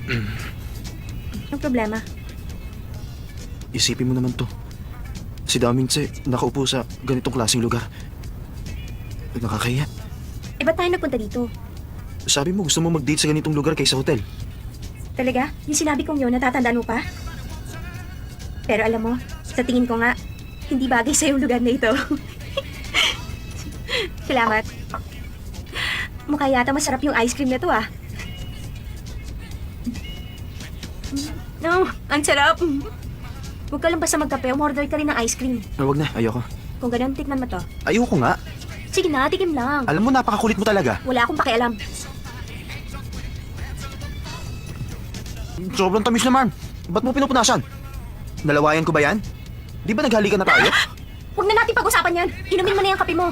Anong problema? Isipin mo naman to. Si Damingse nakaupo sa ganitong klaseng lugar. Nakakahiya. Eh, ba't tayo nagpunta dito? Sabi mo gusto mo mag-date sa ganitong lugar kaysa hotel. Talaga? Yung sinabi kong yun, natatandaan mo pa? Pero alam mo, sa tingin ko nga, hindi bagay sa yung lugar na ito. Salamat. Mukha yata masarap yung ice cream na to, ah. No, ang sarap. Huwag ka lang basta magkape, umorder ka rin ng ice cream. Wag na, ayoko. Kung ganun, tikman mo to. Ayoko nga. Sige na, tikim lang. Alam mo, napakakulit mo talaga. Wala akong pakialam. Sobrang tamis naman. Ba't mo pinupunasan? Nalawayan ko ba yan? Di ba naghalikan na tayo? Huwag na natin pag-usapan yan. Inumin mo na yung kape mo.